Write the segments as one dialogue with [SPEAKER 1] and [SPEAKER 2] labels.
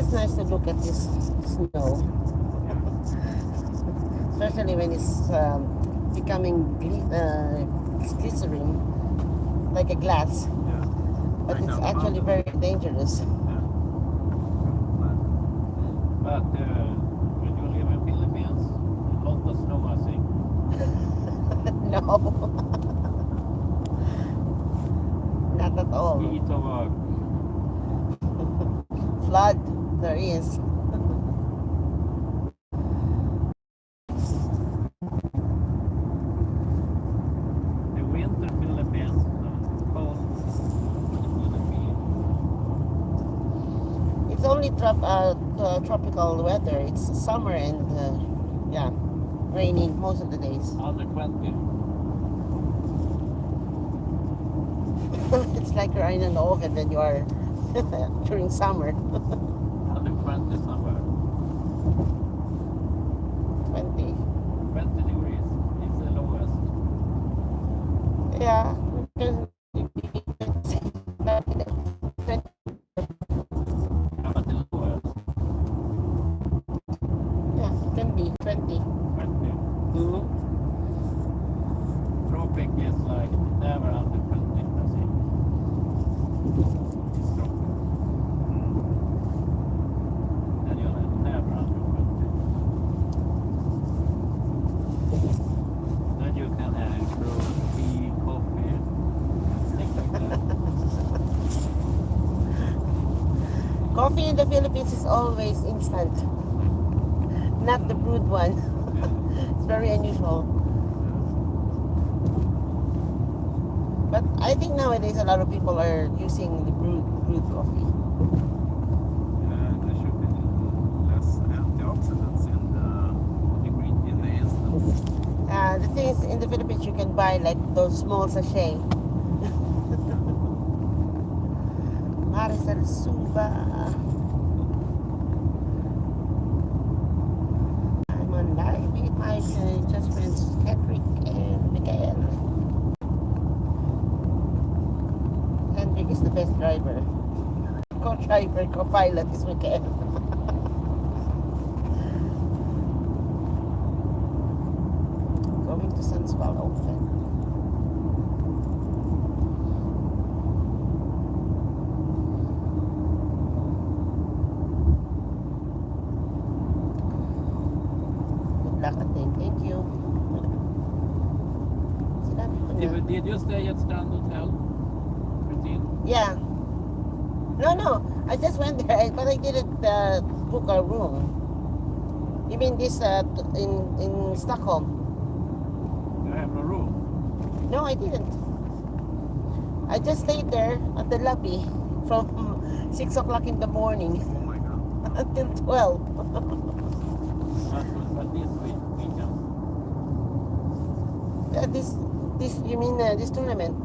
[SPEAKER 1] just nice to look at this snow, especially when it's becoming glycerin like a glass.
[SPEAKER 2] Yeah.
[SPEAKER 1] But
[SPEAKER 2] Like
[SPEAKER 1] it's
[SPEAKER 2] a
[SPEAKER 1] actually
[SPEAKER 2] mountain.
[SPEAKER 1] very dangerous.
[SPEAKER 2] Yeah. But when you live in Philippines, a lot of snow, I think.
[SPEAKER 1] No, not at all.
[SPEAKER 2] Heat over.
[SPEAKER 1] Flood, there is.
[SPEAKER 2] The winter Philippines, cold. It's gonna be.
[SPEAKER 1] It's only tropical weather. It's summer and yeah, raining most of the days.
[SPEAKER 2] Under 20.
[SPEAKER 1] It's like you're in an oven when you are during summer.
[SPEAKER 2] Under 20 somewhere.
[SPEAKER 1] 20.
[SPEAKER 2] 20 degrees is the lowest.
[SPEAKER 1] Yeah, because
[SPEAKER 2] Yeah, but the lowest,
[SPEAKER 1] yeah, it can be 20.
[SPEAKER 2] 20.
[SPEAKER 1] Mhm.
[SPEAKER 2] Tropic is like never under 20, I think. It's tropic. And you're never under 20. Then you can brew tea, coffee, things like that.
[SPEAKER 1] Coffee in the Philippines is always instant, not the brewed one. It's very unusual. But I think nowadays a lot of people are using the brewed coffee.
[SPEAKER 2] There should be less antioxidants in the instance.
[SPEAKER 1] The thing is, in the Philippines, you can buy like those small sachet. Maricel Suba. I'm on live with my just friends Henrik and Mikael. Henrik is the best driver. Co-driver, co-pilot is Mikael. Going to Sundsvall open. Good luck at them. Thank you. Sinabi ko na.
[SPEAKER 2] Did you stay at Strand Hotel, Christine?
[SPEAKER 1] Yeah. No. I just went there, but I didn't book a room. You mean this in Stockholm?
[SPEAKER 2] You have no room.
[SPEAKER 1] No, I didn't. I just stayed there at the lobby from 6 o'clock in the morning
[SPEAKER 2] Oh my god.
[SPEAKER 1] until 12.
[SPEAKER 2] But this weekend,
[SPEAKER 1] This you mean this tournament?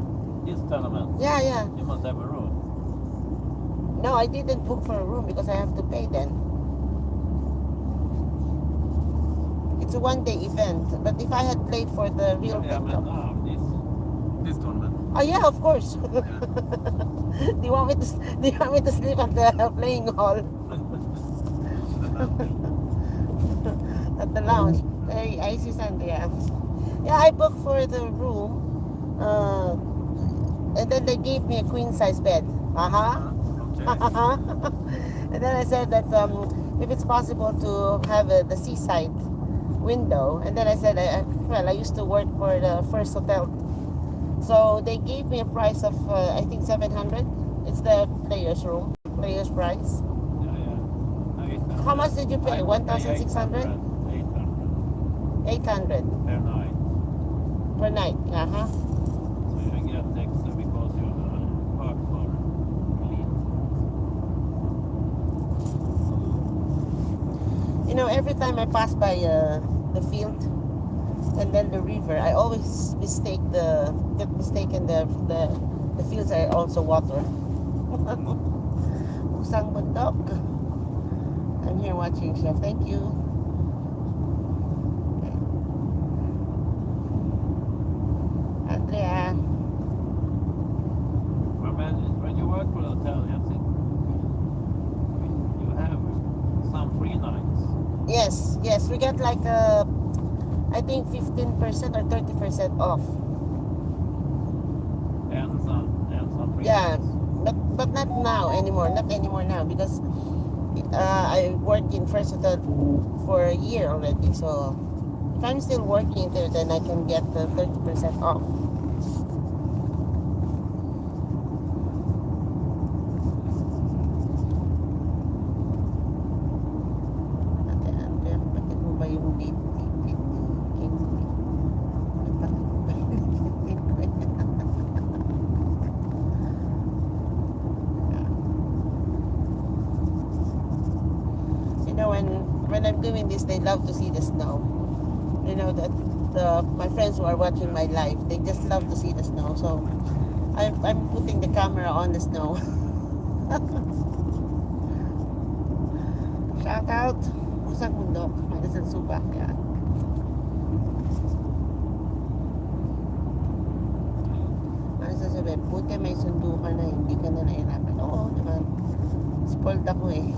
[SPEAKER 2] this tournament,
[SPEAKER 1] Yeah.
[SPEAKER 2] you must have a room.
[SPEAKER 1] No, I didn't book for a room because I have to pay then. It's a one-day event, but if I had played for the real
[SPEAKER 2] Yeah, but
[SPEAKER 1] Cup.
[SPEAKER 2] now this tournament.
[SPEAKER 1] Oh yeah, of course.
[SPEAKER 2] Yeah.
[SPEAKER 1] Do you want me to sleep at the playing hall? At the lounge. Hey, I see Sandria. Yeah, I booked for the room. And then they gave me a queen size bed.
[SPEAKER 2] Okay.
[SPEAKER 1] And then I said that if it's possible to have the seaside window. And then I said, I used to work for the first hotel. So they gave me a price of, I think 700. It's the player's room, player's price.
[SPEAKER 2] Yeah.
[SPEAKER 1] How much did you pay?
[SPEAKER 2] I would pay
[SPEAKER 1] 1,600?
[SPEAKER 2] 800
[SPEAKER 1] 800
[SPEAKER 2] per night.
[SPEAKER 1] per night. Uh-huh.
[SPEAKER 2] So you get extra because you work for elite.
[SPEAKER 1] You know, every time I pass by the field and then the river, I always get mistaken the fields are also water. Usang bundok. I'm here watching, Chef. Thank you. Andrea.
[SPEAKER 2] When you work for a hotel, you have 3 nights.
[SPEAKER 1] Yes, we get like I think 15% or 30% off.
[SPEAKER 2] And some 3
[SPEAKER 1] Yeah,
[SPEAKER 2] nights.
[SPEAKER 1] but not now anymore. Not anymore now because I work in First Hotel for a year already. So if I'm still working there, then I can get the 30% off. Ate Andrea, bakit mo ba yung date ni Kinley? Bakit mo ba yung date ko yan? You know, when I'm doing this, they love to see the snow. You know that my friends who are watching my live, they just love to see the snow. So I'm putting the camera on the snow. Shout out Pusang Bundok, Madison Subak. Yeah. Ano sasabihin? Buti may sundo ka na, hindi ka na nahirapan. Oo naman. Spoiled ako eh.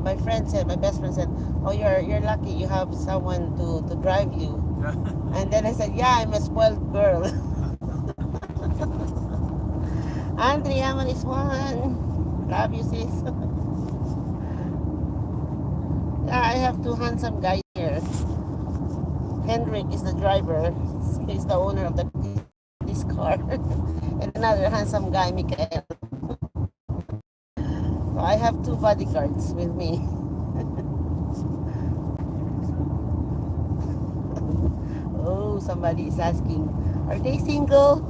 [SPEAKER 1] My friend said, my best friend said, "Oh, you're lucky. You have someone to drive you."
[SPEAKER 2] Yeah.
[SPEAKER 1] And then I said, "Yeah, I'm a spoiled girl." Andrea man is one. Love you, sis. Yeah, I have two handsome guys here. Hendrik is the driver. He's the owner of this car. And another handsome guy, Mikael. So I have two bodyguards with me. Oh, somebody is asking, are they single?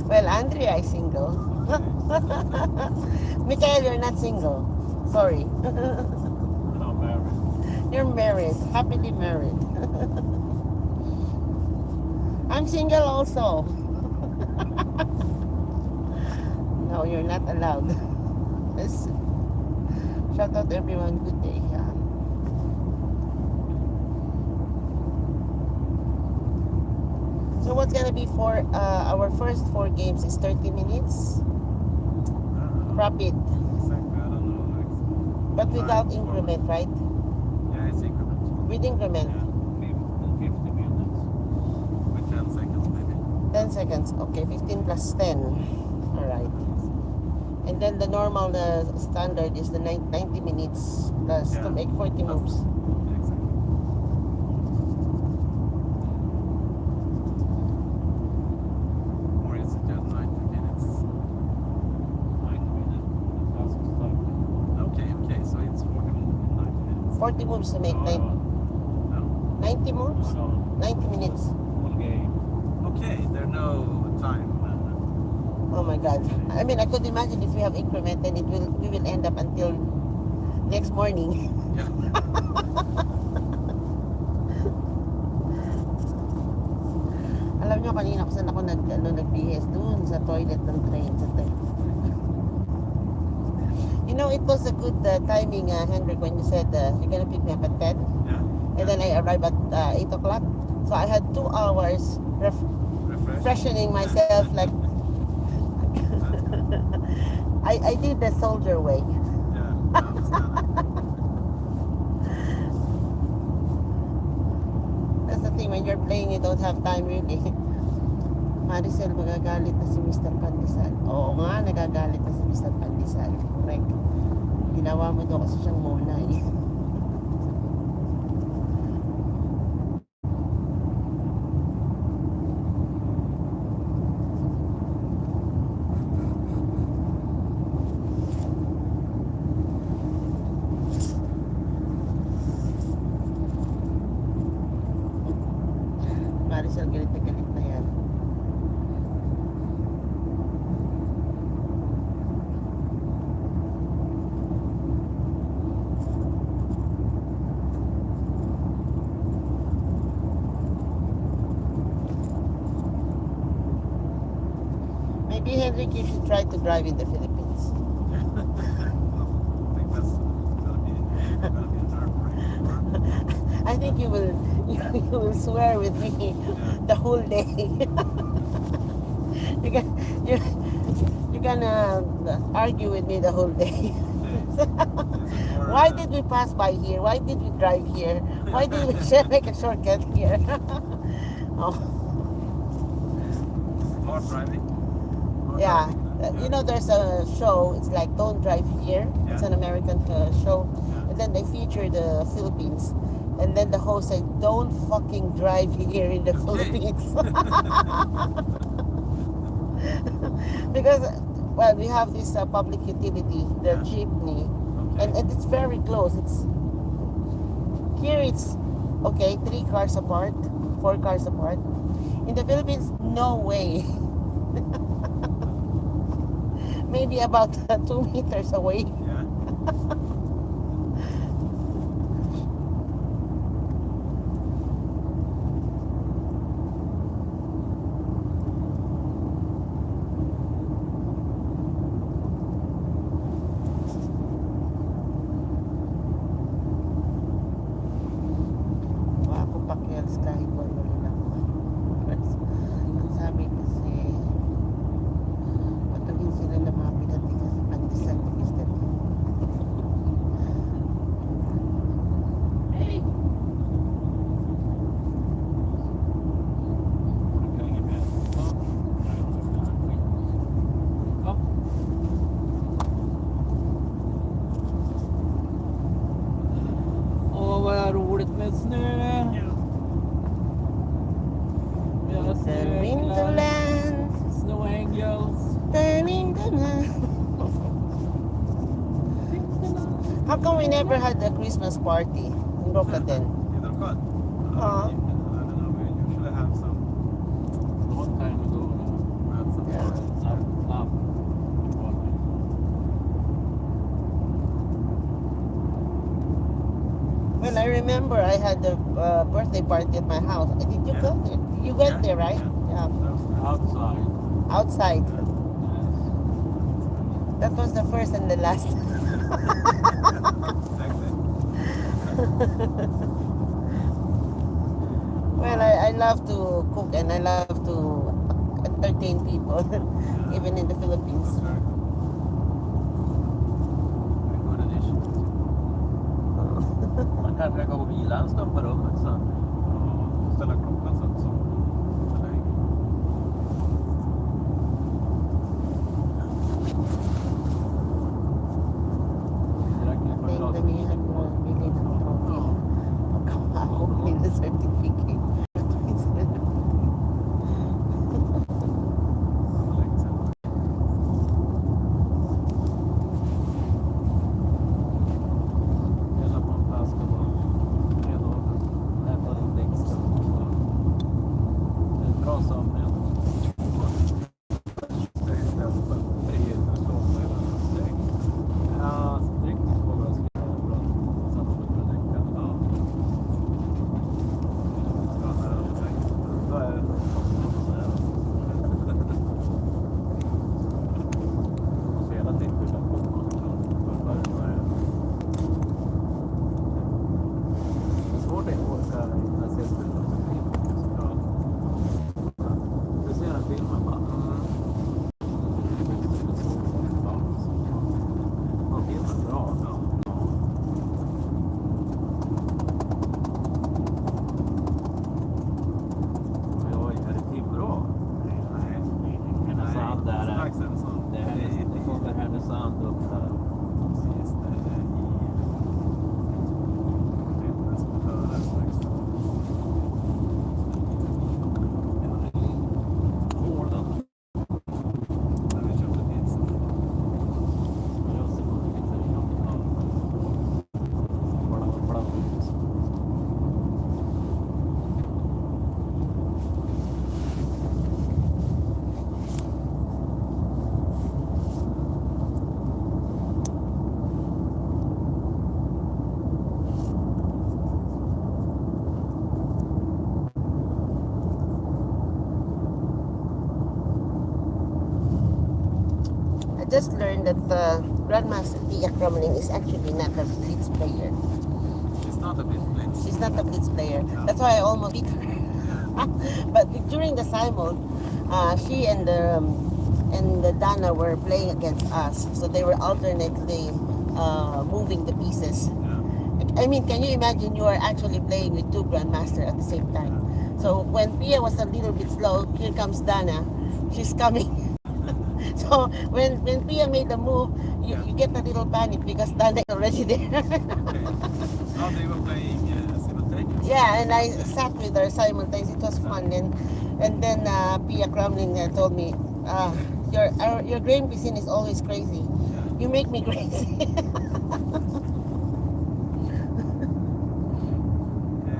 [SPEAKER 1] Well, Andrea is single. Mikael, you're not single. Sorry.
[SPEAKER 2] No, married.
[SPEAKER 1] You're married. Happily married. I'm single also. No, you're not allowed. Yes. Shout out everyone. Good day. Yeah. So what's gonna be for our first 4 games is 30 minutes. Rapid,
[SPEAKER 2] Exactly, I don't know.
[SPEAKER 1] but without increment, right?
[SPEAKER 2] Yeah, it's increment.
[SPEAKER 1] With increment,
[SPEAKER 2] Yeah, 50 minutes. With 10 seconds maybe.
[SPEAKER 1] 10 seconds. Okay, 15 plus 10. All right. And then the normal, the standard is the 90 minutes plus to
[SPEAKER 2] Yeah.
[SPEAKER 1] make 40 moves.
[SPEAKER 2] Exactly. Or is it just 90 minutes?
[SPEAKER 3] 9 minutes. That's start.
[SPEAKER 2] Okay, so it's 40 minutes. 90 minutes.
[SPEAKER 1] 40 moves to make
[SPEAKER 3] No,
[SPEAKER 1] 90 moves?
[SPEAKER 3] no,
[SPEAKER 1] 90 minutes.
[SPEAKER 3] full game.
[SPEAKER 2] Okay, there's no time.
[SPEAKER 1] Oh my God. I mean, I could imagine if we have increment, then we will end up until next morning.
[SPEAKER 2] Yeah.
[SPEAKER 1] Alam nyo, kanina kung saan ako nagbihis doon sa toilet ng train. You know, it was a good timing, Hendrik, when you said you're gonna pick me up at 10.
[SPEAKER 2] Yeah.
[SPEAKER 1] And then I arrived at 8 o'clock. So I had 2 hours
[SPEAKER 2] Refresh.
[SPEAKER 1] freshening myself. Like I did the soldier way.
[SPEAKER 2] Yeah, I understand.
[SPEAKER 1] That's the thing, when you're playing, you don't have time really. Maricel, magagalit na si Mr. Pandesal. Oo nga, nagagalit na si Mr. Pandesal. Correct. Ginawa mo daw kasi siyang muna eh. Maricel, galit na yan. Maybe, Henrik, you should try to drive in the Philippines.
[SPEAKER 2] I think that's gonna be a nerve-wracking.
[SPEAKER 1] I think you will swear with me the whole day. you can you you can argue with me the whole day. Why did we pass by here? Why did we drive here? Why did we make a shortcut here? Oh,
[SPEAKER 2] Smart driving? Smart
[SPEAKER 1] yeah.
[SPEAKER 2] driving,
[SPEAKER 1] You know, there's a show. It's like Don't Drive Here. It's
[SPEAKER 2] Yeah.
[SPEAKER 1] an American show,
[SPEAKER 2] Yeah.
[SPEAKER 1] and then they feature the Philippines. And then the host said, "Don't fucking drive here in the
[SPEAKER 2] Okay.
[SPEAKER 1] Philippines." Because, well, we have this public utility, the
[SPEAKER 2] Yeah.
[SPEAKER 1] jeepney,
[SPEAKER 2] Okay.
[SPEAKER 1] and it's very close. It's here. It's okay, 3 cars apart, 4 cars apart. In the Philippines, no way. Maybe about 2 meters away.
[SPEAKER 2] Yeah.
[SPEAKER 1] Wala akong pakialam kahit wala rin ako. Ang sabi kasi, patuloy sila na mga pinatigas sa pandesal. Hey!
[SPEAKER 3] Brukar inget mer. Ja. Ja. Åh, vad är roligt med snö. Vi har
[SPEAKER 1] The
[SPEAKER 3] snöänglar,
[SPEAKER 1] Winterland,
[SPEAKER 3] snow angels.
[SPEAKER 1] the Winterland. How come we never had a Christmas party in Rocaten?
[SPEAKER 2] In the cut?
[SPEAKER 1] Uh-huh.
[SPEAKER 2] I don't know. We usually have some.
[SPEAKER 3] Long time ago now.
[SPEAKER 2] We have some
[SPEAKER 1] Yeah.
[SPEAKER 2] parties.
[SPEAKER 3] Up.
[SPEAKER 1] Well, I remember I had a birthday party at my house. Did you
[SPEAKER 2] Yeah.
[SPEAKER 1] go there? You went
[SPEAKER 2] Yeah,
[SPEAKER 1] there, right? Yeah.
[SPEAKER 3] Outside.
[SPEAKER 1] Outside.
[SPEAKER 3] Yes.
[SPEAKER 1] That was the first and the last.
[SPEAKER 2] Exactly.
[SPEAKER 1] Well, I love to cook and I love to entertain people, even in the Philippines.
[SPEAKER 2] That's very good. Very good addition.
[SPEAKER 4] Man kanske kan gå och vila en stund på rummet sen.
[SPEAKER 2] Ja, ställa klockan så. Eller inget.
[SPEAKER 3] Drack ett par glas
[SPEAKER 1] Damihan mo, bili ng trophy. Pagkawako, nila certificate.
[SPEAKER 2] Länge sedan.
[SPEAKER 3] Hela på en flaska bara. 3 dagar. Lämna lite extra. Det är bra sömn igen.
[SPEAKER 2] Det är nästan 308 eller någonting.
[SPEAKER 3] Ja, drick 2 glas vin är bra. Samma med dricka.
[SPEAKER 2] Ja. Ska han nära till sängen.
[SPEAKER 3] Då är det måste hela tiden fylla på. Det är svårt att orka hinna se film. Du ser en film och bara... Ja, filmen är bra. Och jag är det Timrå. Härnösand där.
[SPEAKER 2] Strax en sån.
[SPEAKER 3] Det kommer Härnösand upp där.
[SPEAKER 2] Precis, det är i... Det som före strax.
[SPEAKER 3] Gården.
[SPEAKER 2] När vi köpte pizza.
[SPEAKER 3] Jag ser på pizzerian. Bla.
[SPEAKER 1] I just learned that Grandmaster Tia Krumling is actually not a blitz player.
[SPEAKER 2] It's not a bit blitz.
[SPEAKER 1] She's not a blitz player. That's why I almost beat her. But during the simul, She and the Dana were playing against us, so they were alternately moving the pieces.
[SPEAKER 2] Yeah.
[SPEAKER 1] I mean, can you imagine you are actually playing with two grandmasters at the same time? So when Pia was a little bit slow, here comes Dana. She's coming. So when Pia made the move, you get a little panic because Dana is already there.
[SPEAKER 2] Okay. Oh, they were playing simultaneously.
[SPEAKER 1] Yeah, and I sat with her simultaneously. It was fun. And then Pia Crumlin told me, your grain cuisine is always crazy.
[SPEAKER 2] Yeah.
[SPEAKER 1] You make me crazy.
[SPEAKER 2] Yeah,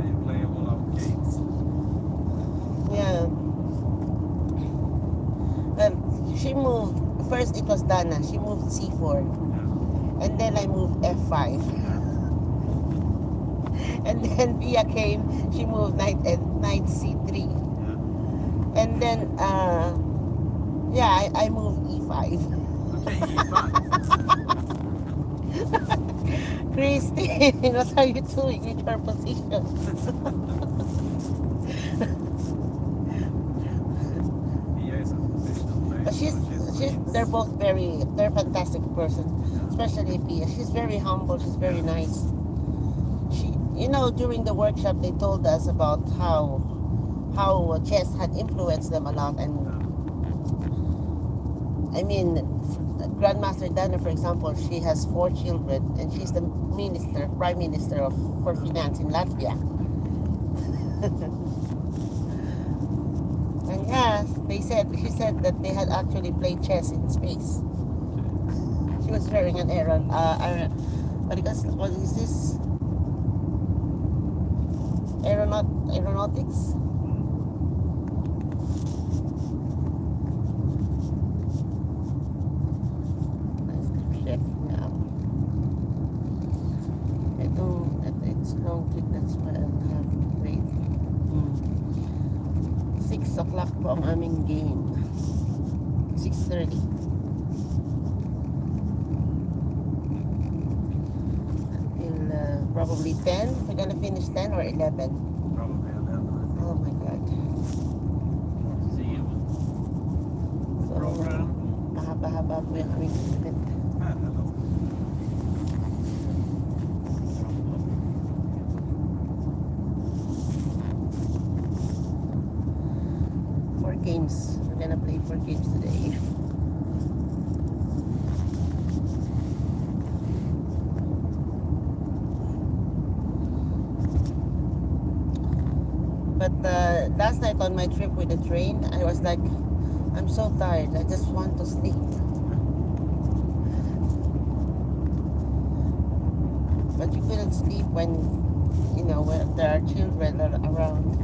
[SPEAKER 2] you play all our games.
[SPEAKER 1] Yeah. Well, she moved. First it was Dana. She moved C4.
[SPEAKER 2] Yeah.
[SPEAKER 1] And then I moved F5. And then Pia came. She moved knight C3.
[SPEAKER 2] Yeah.
[SPEAKER 1] And then, I moved E5.
[SPEAKER 2] Okay, E5.
[SPEAKER 1] Christine, what are you doing with your position?
[SPEAKER 2] Pia is a positional player.
[SPEAKER 1] But they're fantastic person, especially Pia. She's very humble. She's very nice. During the workshop, they told us about how chess had influenced them a lot, and I mean, Grandmaster Dana, for example, she has 4 children, and she's the prime minister for finance in Latvia. And she said that they had actually played chess in space. She was wearing an what is this? Aeronautics? Nice ship, yeah. It's long trip, that's why I'll have to wait. 6 o'clock po ang aming game. 6:30. Until probably 10. We're gonna finish 10 or 11.
[SPEAKER 2] Probably 11.
[SPEAKER 1] Oh my god.
[SPEAKER 2] See you.
[SPEAKER 1] So,
[SPEAKER 2] Program.
[SPEAKER 1] mahaba-haba po yung aming event.
[SPEAKER 2] Hello.
[SPEAKER 1] 4 games. We're gonna play 4 games today. But last night on my trip with the train, I was like, I'm so tired. I just want to sleep. But you couldn't sleep when there are children around.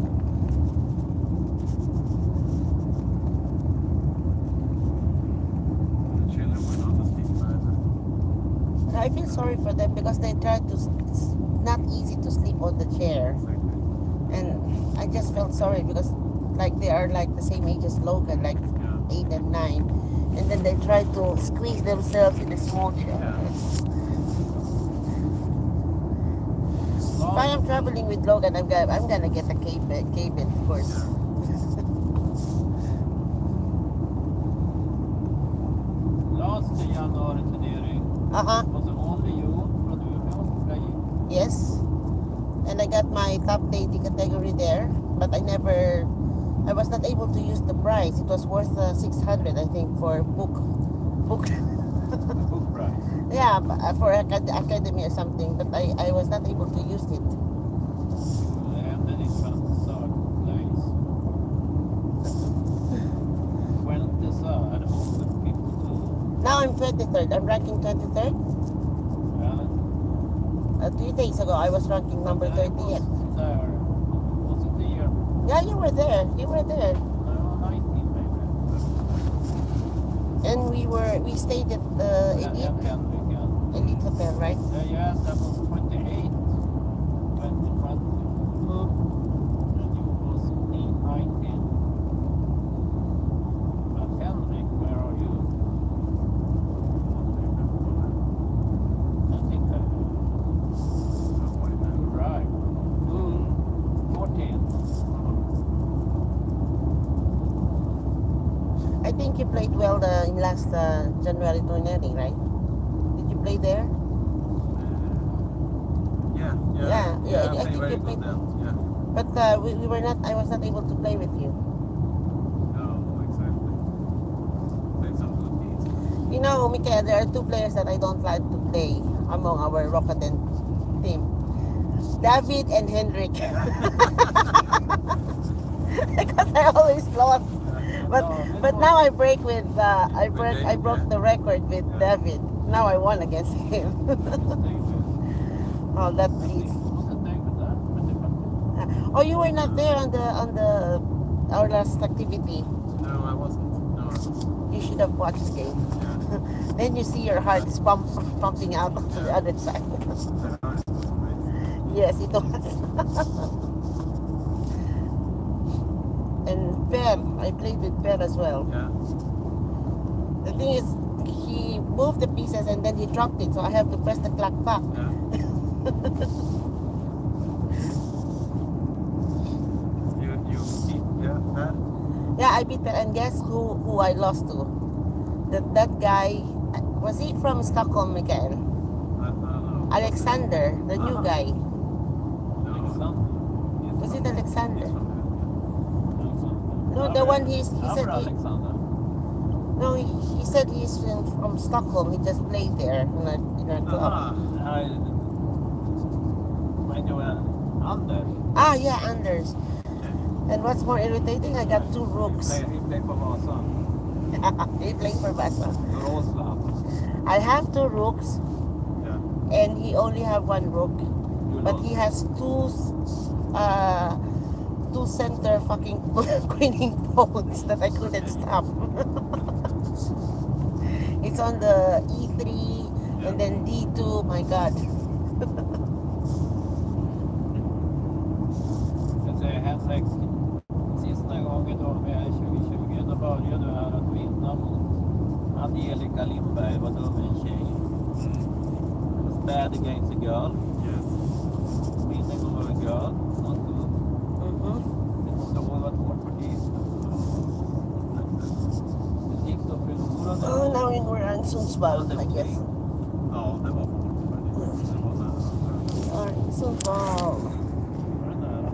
[SPEAKER 2] The children were not asleep either.
[SPEAKER 1] I feel sorry for them because they try to. It's not easy to sleep on the chair,
[SPEAKER 2] Exactly.
[SPEAKER 1] and I just felt sorry because they are like the same age as Logan, like
[SPEAKER 2] Yeah.
[SPEAKER 1] 8 and 9, and then they try to squeeze themselves in a small chair.
[SPEAKER 2] Yeah.
[SPEAKER 1] If I am traveling with Logan, I'm gonna get a cabin, of course.
[SPEAKER 3] Last January turnering
[SPEAKER 1] Uh-huh.
[SPEAKER 3] was only you from Umeå playing.
[SPEAKER 1] Yes. And I got my top 80 category there, but I was not able to use the prize. It was worth 600, I think, for book.
[SPEAKER 3] The book prize.
[SPEAKER 1] Yeah, for academy or something, but I was not able to use it.
[SPEAKER 3] And then it was third place. 23rd on the 52.
[SPEAKER 1] Now I'm 23rd. I'm ranking 23rd.
[SPEAKER 3] Well,
[SPEAKER 1] 2 days ago, I was ranking number
[SPEAKER 3] I
[SPEAKER 1] 30th.
[SPEAKER 3] was there. Was it the year?
[SPEAKER 1] Yeah, you were there. You were there.
[SPEAKER 3] No, 19 maybe.
[SPEAKER 1] And we stayed at
[SPEAKER 3] Yeah, weekend.
[SPEAKER 1] Elite Hotel, right?
[SPEAKER 3] Yeah, that was 28. 2020.
[SPEAKER 1] Mm.
[SPEAKER 3] And you was 19. But Henrik, where are you? I think you're right. 14.
[SPEAKER 1] I think you played well in last January tournament, right? Did you play there?
[SPEAKER 2] Yeah,
[SPEAKER 1] Yeah,
[SPEAKER 2] yeah.
[SPEAKER 1] I
[SPEAKER 2] I
[SPEAKER 1] think
[SPEAKER 2] played very
[SPEAKER 1] you
[SPEAKER 2] good
[SPEAKER 1] played.
[SPEAKER 2] then. Yeah.
[SPEAKER 1] But we were not. I was not able to play with you.
[SPEAKER 2] No, exactly. Played some good games.
[SPEAKER 1] You know, Mikael, there are two players that I don't like to play among our Rocketen team. David and Henrik. Because I always lost. But now I break with I broke the record with David. Now I won against him. Oh, that please. Oh, you were not there on the our last activity.
[SPEAKER 2] No, I wasn't. No, I wasn't.
[SPEAKER 1] You should have watched the game.
[SPEAKER 2] Yeah.
[SPEAKER 1] Then you see your heart is pumping out to the other side.
[SPEAKER 2] The heart was amazing.
[SPEAKER 1] Yes, it was. And Per, I played with Per as well.
[SPEAKER 2] Yeah.
[SPEAKER 1] The thing is, he moved the pieces and then he dropped it, so I have to press the clock back.
[SPEAKER 2] Yeah. You beat that?
[SPEAKER 1] Yeah, I beat Per, and guess who I lost to? That guy, was he from Stockholm, Mikael?
[SPEAKER 2] I don't know.
[SPEAKER 1] Alexander, the new guy.
[SPEAKER 2] No.
[SPEAKER 1] Was it Alexander?
[SPEAKER 2] He's from
[SPEAKER 1] No, the one he said
[SPEAKER 3] Alexander.
[SPEAKER 1] no, he said he's from Stockholm. He just played there in our club.
[SPEAKER 3] Anders.
[SPEAKER 1] Ah, yeah, Anders. And what's more irritating, I got two rooks.
[SPEAKER 3] He played for Vasa.
[SPEAKER 1] He played for Basa.
[SPEAKER 3] Roslav.
[SPEAKER 1] I have two rooks,
[SPEAKER 2] Yeah.
[SPEAKER 1] and he only have one rook, but he has two center fucking queening pawns that I couldn't stop. It's on the E3 and then D2. My God.
[SPEAKER 3] Jag säger Henrik, sista gången då med 2020, då började du här att vinna mot Angelica Lindberg, var dum en tjej. It was bad against a girl.
[SPEAKER 2] Yes.
[SPEAKER 3] Winning over a girl, not good.
[SPEAKER 1] Mm-hmm.
[SPEAKER 3] Det måste ha varit vårt parti. Det gick då förlorade.
[SPEAKER 1] Oh, now we're on Sundsvall, I guess.
[SPEAKER 2] Ja, det var hårt. Det var nära.
[SPEAKER 1] Sundsvall.
[SPEAKER 3] Var det nära?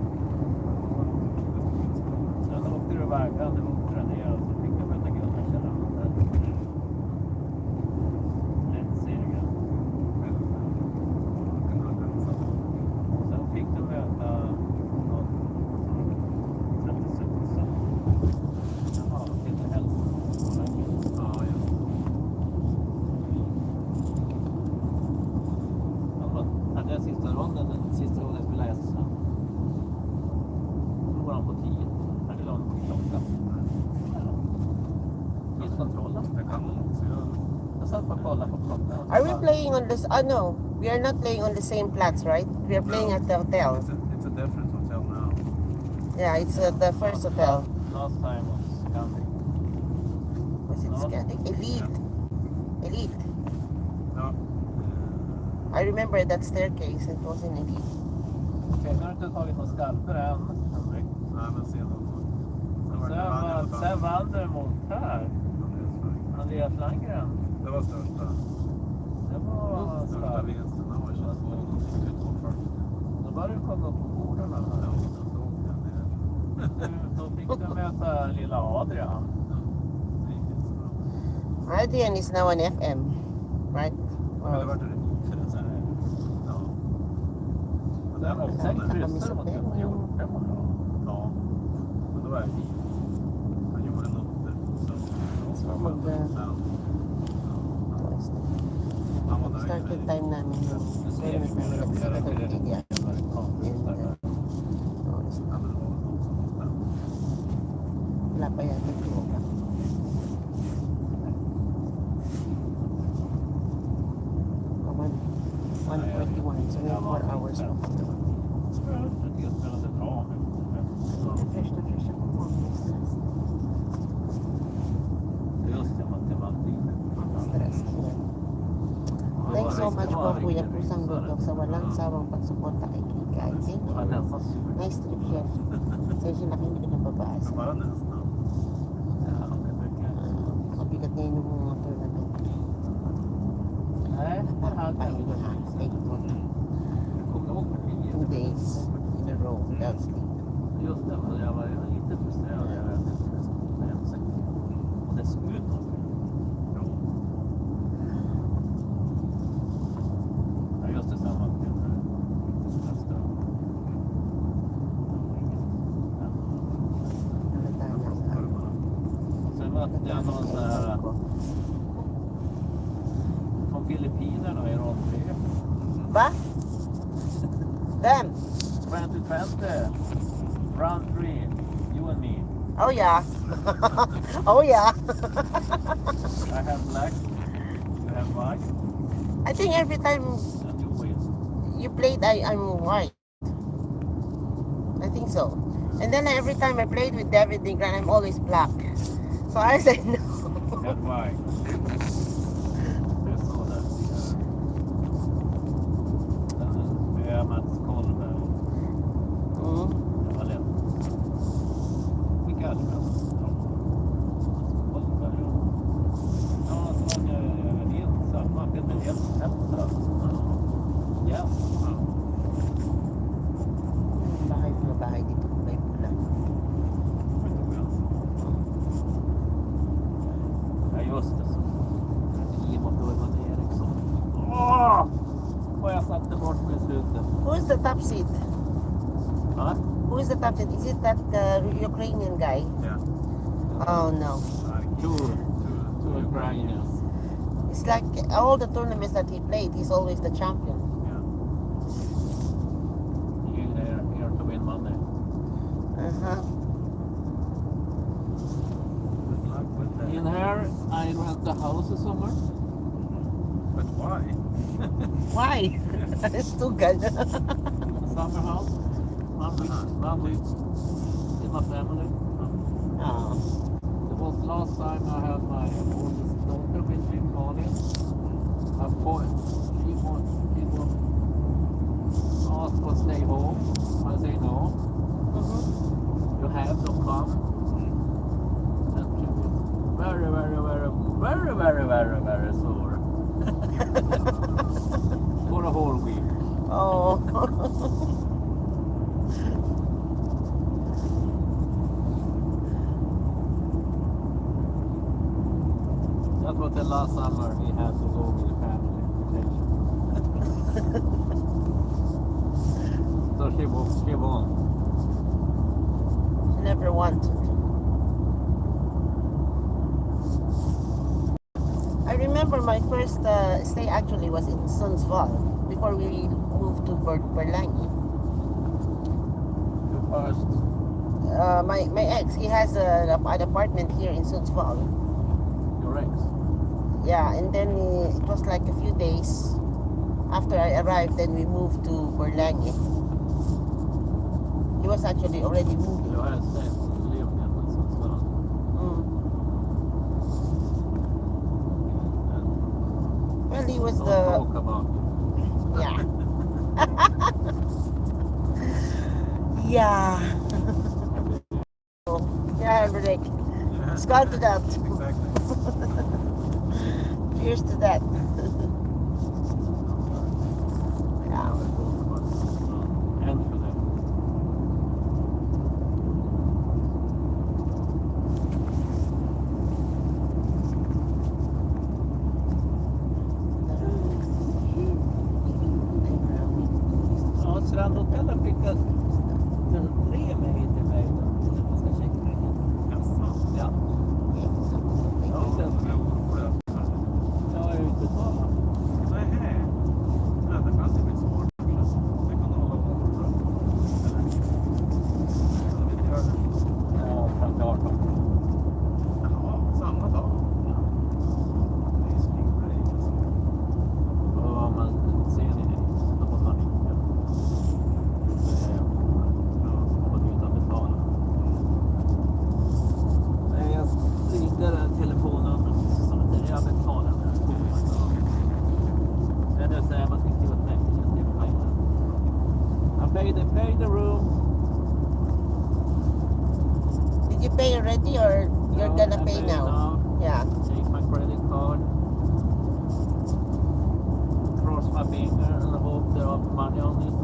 [SPEAKER 3] Sen åkte du iväg, hade åkt ner och så fick jag möta Gunnar Kjellander. Lätt seger. Sen fick du möta någon 36. Jaha, till hälften.
[SPEAKER 2] Ja, just
[SPEAKER 3] Hade jag sista ronden, den sista ronden jag skulle läsa. Förlorade han på 10. Hade la på klockan. Ljuskontrollen.
[SPEAKER 2] det kan man också göra.
[SPEAKER 3] Jag satt bara och kollade på klockan.
[SPEAKER 1] Are we playing on this? No, we are not playing on the same plats, right? We are playing at the hotel.
[SPEAKER 2] It's a different hotel now.
[SPEAKER 1] Yeah, it's the first hotel.
[SPEAKER 3] Last time was Scandic.
[SPEAKER 1] Was it Scandic? Elite.
[SPEAKER 2] Ja.
[SPEAKER 1] I remember that staircase. It was in Elite.
[SPEAKER 3] Okej, nu har du inte tagit några skalper än, Henrik.
[SPEAKER 2] Nej, men sen då.
[SPEAKER 3] Sen vann du mot här. Andreas Landgren.
[SPEAKER 2] Det var största.
[SPEAKER 3] Det var
[SPEAKER 2] Största
[SPEAKER 3] starkt.
[SPEAKER 2] vinsten. Det var 22,40.
[SPEAKER 3] Då började du komma upp på borden.
[SPEAKER 2] Ja, då åkte jag ner.
[SPEAKER 3] Då fick du möta lilla Adrian.
[SPEAKER 2] Det gick inte så bra.
[SPEAKER 1] Adrian is now an FM, right?
[SPEAKER 2] Men det var det för en sån här. Ja. Men det var
[SPEAKER 3] 6
[SPEAKER 2] fan.
[SPEAKER 3] kryssar mot Junior. Det var bra.
[SPEAKER 2] Ja. Men då var jag hit. Han gjorde en noter. Så han var nöjd.
[SPEAKER 1] Started time namin yung tournament namin at 7:30 yan. Wala pa yata 2 o'clock. Oh, 1:41, so we have 4 hours.
[SPEAKER 3] Jag spelade bra nu.
[SPEAKER 1] Fresh na fresh ako po.
[SPEAKER 3] Just det, matematik.
[SPEAKER 1] Stress. Thanks so much po Kuya Pusang Dudok sa walang sawang pagsuporta kay Kikay. Thank you. Nice trip, Chef. Session na hindi ko nababasa.
[SPEAKER 2] Bara nästan.
[SPEAKER 3] Ja, det brukar jag.
[SPEAKER 1] ngayon yung mga tournament.
[SPEAKER 3] Nej, det hade
[SPEAKER 1] Ay,
[SPEAKER 3] vi väl.
[SPEAKER 1] ay,
[SPEAKER 4] Jag kommer ihåg partiet.
[SPEAKER 1] 2 days in a row without sleep.
[SPEAKER 4] Just det, men jag var lite frustrerad över att det inte skulle hem sig. Och det såg ut något.
[SPEAKER 3] Ja, just det, samma kväll. Nästa. Sen mötte jag någon sån här från Filippinerna i rad 3.
[SPEAKER 1] Va? Them?
[SPEAKER 3] 2020, round 3, you and me.
[SPEAKER 1] Oh yeah. Oh yeah.
[SPEAKER 3] I have black, you have white,
[SPEAKER 1] I think every time
[SPEAKER 3] and you win.
[SPEAKER 1] you played, I'm white. I think so. And then every time I played with David Negran, I'm always black. So I said no.
[SPEAKER 3] And white. Jag såg det. Vi är Mats Kolberg.
[SPEAKER 1] Mm.
[SPEAKER 3] Det var lätt. Vilka hade vi? Kolberg och... Ja, så var jag helt samma. Peter Hälstra. Ja.
[SPEAKER 1] Bahay dito ko may pula.
[SPEAKER 3] Ja, just det. Team och Burman Eriksson. Åh! Och jag satte bort mig i slutet.
[SPEAKER 1] Who is the top seat?
[SPEAKER 3] Va?
[SPEAKER 1] Who is the top seat? Is it that Ukrainian guy?
[SPEAKER 2] Yeah.
[SPEAKER 1] Oh no.
[SPEAKER 3] Two Ukrainians.
[SPEAKER 1] It's like all the tournaments that he played, he's always the champion.
[SPEAKER 3] You're here to win money.
[SPEAKER 1] Uh-huh.
[SPEAKER 2] Good luck with that.
[SPEAKER 3] In here, I rent a house this summer.
[SPEAKER 2] But why?
[SPEAKER 1] Why? It's too good.
[SPEAKER 3] Summer house. One week. With my family.
[SPEAKER 1] Oh.
[SPEAKER 3] It was last time I had my oldest daughter with me in Bali. She was asked to stay home. I say no.
[SPEAKER 1] Mhm.
[SPEAKER 3] You have to come. And she was very sore. For a whole week.
[SPEAKER 1] Oh.
[SPEAKER 3] That was the last summer we had to go with the family vacation. So she won.
[SPEAKER 1] She never wanted. I remember my first stay actually was in Sundsvall before we moved to Berlangi.
[SPEAKER 3] The first.
[SPEAKER 1] My ex, he has an apartment here in Sundsvall.
[SPEAKER 3] Your ex.
[SPEAKER 1] Yeah, and then it was like a few days after I arrived, then we moved to Berlangi. He was actually already moving.
[SPEAKER 3] You had sex and lived in Sundsvall.
[SPEAKER 1] Mm. Well, he was
[SPEAKER 3] Don't
[SPEAKER 1] the
[SPEAKER 3] talk about it.
[SPEAKER 1] yeah. Yeah. Yeah, Rick.
[SPEAKER 2] Yeah.
[SPEAKER 1] Skål to that.
[SPEAKER 2] Exactly.
[SPEAKER 1] Cheers to that. Yeah.
[SPEAKER 3] And for them. Ja, Strandhotellet skickar 3 mejl till mig då. Man ska checka in.
[SPEAKER 2] Jaså?
[SPEAKER 3] Ja,
[SPEAKER 2] Ja, jag tror det.
[SPEAKER 3] jag är utbetalad.
[SPEAKER 2] Nej. Nej, det fanns ju mitt svar. Det kan hålla på bra. Eller? Eller vill du göra det?
[SPEAKER 3] Ja, fram till 18.
[SPEAKER 2] Jaha, samma dag. Det är svinbra det, alltså.
[SPEAKER 3] Och man ser det, då får man inte. Och du inte betala. Nej, jag ringer telefonnumret så att jag betalar. Men det säger man inte åt mig. I pay the room.
[SPEAKER 1] Did you pay already or you're
[SPEAKER 3] No,
[SPEAKER 1] gonna
[SPEAKER 3] I
[SPEAKER 1] pay
[SPEAKER 3] pay
[SPEAKER 1] now?
[SPEAKER 3] now.
[SPEAKER 1] Yeah.
[SPEAKER 3] Take my card. Cross my finger and hope there are money on it.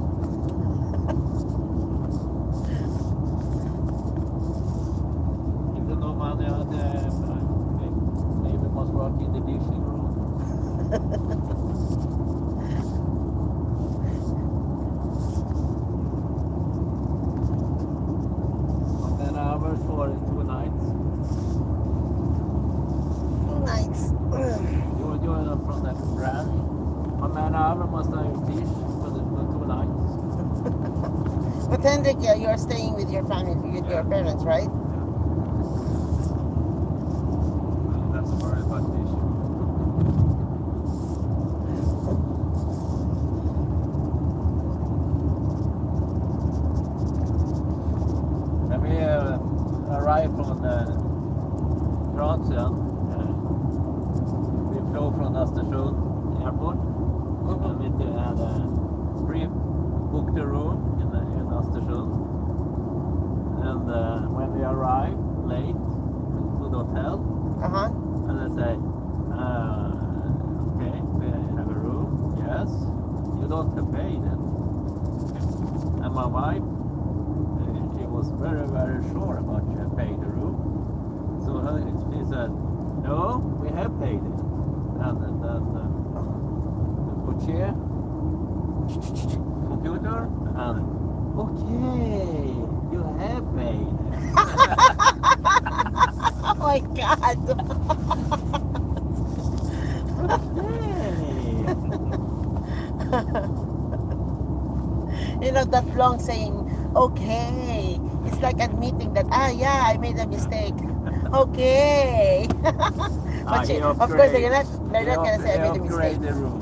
[SPEAKER 3] If there's no money on there, maybe must work in the dishing room. 10 hours for 2 nights.
[SPEAKER 1] 2 nights.
[SPEAKER 3] You're from that branch. How many hours must I dish for the 2 nights?
[SPEAKER 1] But Hendrik, you're staying with your family, with your parents, right?
[SPEAKER 2] Well, that's a very bad issue.
[SPEAKER 3] When we arrived from Kroatien, we flew from Östersund airport. And we had pre-booked a room in Östersund. And when we arrived late to the hotel,
[SPEAKER 1] Uh-huh.
[SPEAKER 3] and they say, okay, we have a room. Yes, you don't have paid it. And my wife, she was very, very sure about you have paid the room. So she said, no, we have paid it. And then the chair, computer, and okay, you have paid it.
[SPEAKER 1] Oh my God. You know that long saying, okay. It's like admitting that, yeah, I made a mistake. Okay. But of course, they're not going to say I made a mistake.
[SPEAKER 3] The room.